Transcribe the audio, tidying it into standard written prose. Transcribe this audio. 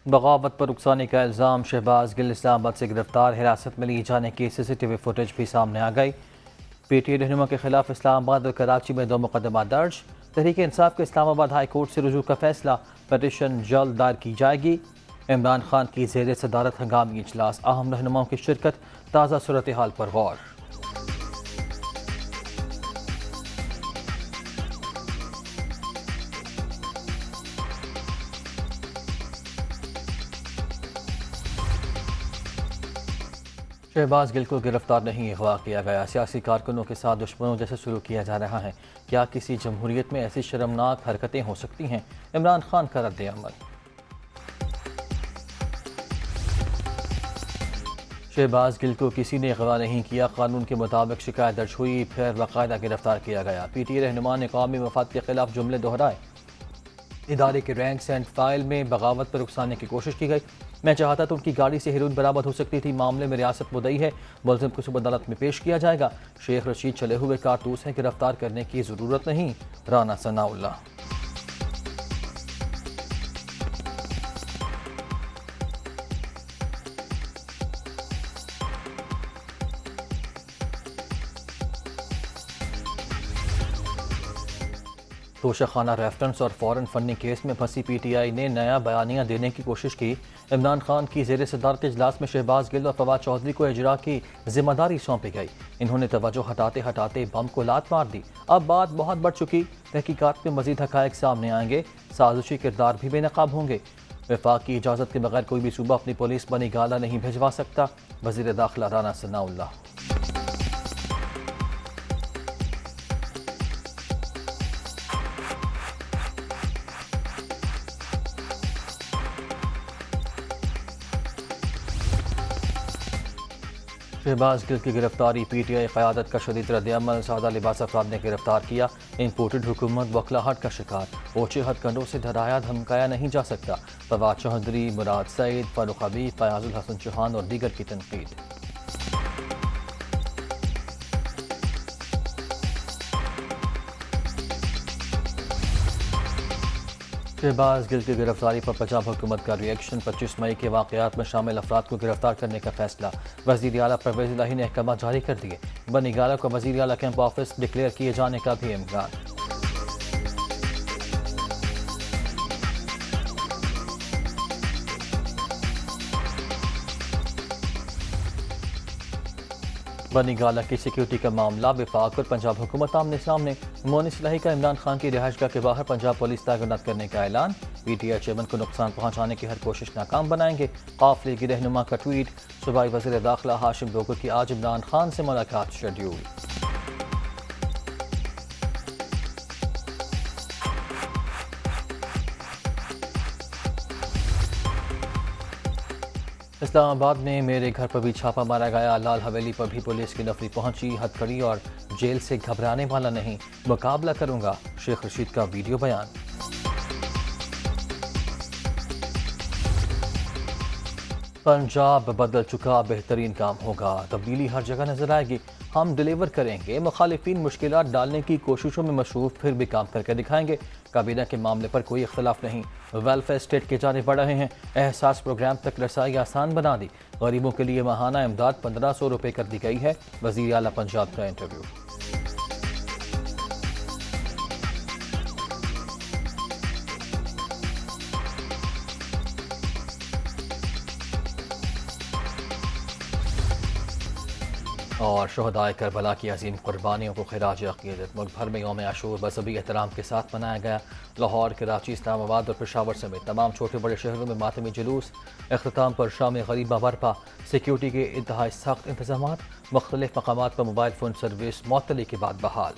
بغاوت پر رخصانی کا الزام، شہباز گل اسلام آباد سے گرفتار، حراست میں لیے جانے کی سی سی ٹی وی فوٹیج بھی سامنے آ گئی۔ پی ٹی آئی رہنما کے خلاف اسلام آباد اور کراچی میں 2 مقدمات درج، تحریک انصاف کے اسلام آباد ہائی کورٹ سے رجوع کا فیصلہ، پٹیشن جلد دائر کی جائے گی۔ عمران خان کی زیر صدارت ہنگامی اجلاس، اہم رہنماؤں کی شرکت، تازہ صورتحال پر غور۔ شہباز گل کو گرفتار نہیں، اغوا کیا گیا، سیاسی کارکنوں کے ساتھ دشمنوں جیسے سلوک کیا جا رہا ہے، کیا کسی جمہوریت میں ایسی شرمناک حرکتیں ہو سکتی ہیں؟ عمران خان کا رد عمل۔ شہباز گل کو کسی نے اغوا نہیں کیا، قانون کے مطابق شکایت درج ہوئی، پھر باقاعدہ گرفتار کیا گیا۔ پی ٹی آئی رہنما نے قومی مفاد کے خلاف جملے دہرائے، ادارے کے رینکس اینڈ فائل میں بغاوت پر رخصانے کی کوشش کی گئی، میں چاہتا تو ان کی گاڑی سے ہیروئن برآمد ہو سکتی تھی، معاملے میں ریاست مدعی ہے، ملزم کو صبح عدالت میں پیش کیا جائے گا، شیخ رشید چلے ہوئے کارتوس ہیں، گرفتار کرنے کی ضرورت نہیں، رانا ثناء اللہ۔ توشہ خانہ ریفرنس اور فارن فنڈنگ کیس میں پھنسی پی ٹی آئی نے نیا بیانیہ دینے کی کوشش کی۔ عمران خان کی زیر صدارت اجلاس میں شہباز گل اور فواد چودھری کو اجرا کی ذمہ داری سونپی گئی، انہوں نے توجہ ہٹاتے ہٹاتے بم کو لات مار دی، اب بات بہت بڑھ چکی، تحقیقات میں مزید حقائق سامنے آئیں گے، سازشی کردار بھی بے نقاب ہوں گے، وفاق کی اجازت کے بغیر کوئی بھی صوبہ اپنی پولیس بنی گالا نہیں بھجوا سکتا، وزیر داخلہ رانا ثناء اللہ۔ شہباز گل کی گرفتاری، پی ٹی آئی قیادت کا شدید رد عمل، سادہ لباس افراد نے گرفتار کیا، امپورٹڈ حکومت بوکھلاہٹ کا شکار، اونچے ہتھ کنڈوں سے ڈرایا دھمکایا نہیں جا سکتا، فواد چودھری، مراد سعید، فاروق حبیب، فیاض الحسن چوہان اور دیگر کی تنقید۔ شہباز گل کی گرفتاری پر پنجاب حکومت کا ری ایکشن، 25 مئی کے واقعات میں شامل افراد کو گرفتار کرنے کا فیصلہ، وزیر اعلیٰ پرویز الہی نے احکامات جاری کر دیے، بنی گالہ کو وزیر اعلیٰ کیمپ آفس ڈکلیئر کیے جانے کا بھی امکان۔ بنی گالہ کی سیکیورٹی کا معاملہ، وفاق اور پنجاب حکومت آمنے سامنے، مونس الہی کا عمران خان کی رہائش گاہ کے باہر پنجاب پولیس تعینات کرنے کا اعلان، پی ٹی آئی چیئرمین کو نقصان پہنچانے کی ہر کوشش ناکام بنائیں گے، قافلے کی رہنما کا ٹویٹ، صوبائی وزیر داخلہ ہاشم ڈوگر کی آج عمران خان سے ملاقات شیڈیول۔ اسلام آباد میں میرے گھر پر بھی چھاپا مارا گیا، لال حویلی پر بھی پولیس کی نفری پہنچی، ہتھکڑی اور جیل سے گھبرانے والا نہیں، مقابلہ کروں گا، شیخ رشید کا ویڈیو بیان۔ پنجاب بدل چکا، بہترین کام ہوگا، تبدیلی ہر جگہ نظر آئے گی، ہم ڈیلیور کریں گے، مخالفین مشکلات ڈالنے کی کوششوں میں مصروف، پھر بھی کام کر کے دکھائیں گے، کابینہ کے معاملے پر کوئی اختلاف نہیں، ویلفیئر اسٹیٹ کی جانب بڑھ رہے ہیں، احساس پروگرام تک رسائی آسان بنا دی، غریبوں کے لیے ماہانہ امداد 1500 روپے کر دی گئی ہے، وزیر اعلیٰ پنجاب کا انٹرویو۔ اور شہدائے کربلا کی عظیم قربانیوں کو خراج عقیدت، ملک بھر میں یوم عاشور مذہبی احترام کے ساتھ منایا گیا، لاہور، کراچی، اسلام آباد اور پشاور سمیت تمام چھوٹے بڑے شہروں میں ماتمی جلوس، اختتام پر شام غریبہ برپا، سیکیورٹی کے انتہائی سخت انتظامات، مختلف مقامات پر موبائل فون سروس معطلی کے بعد بحال۔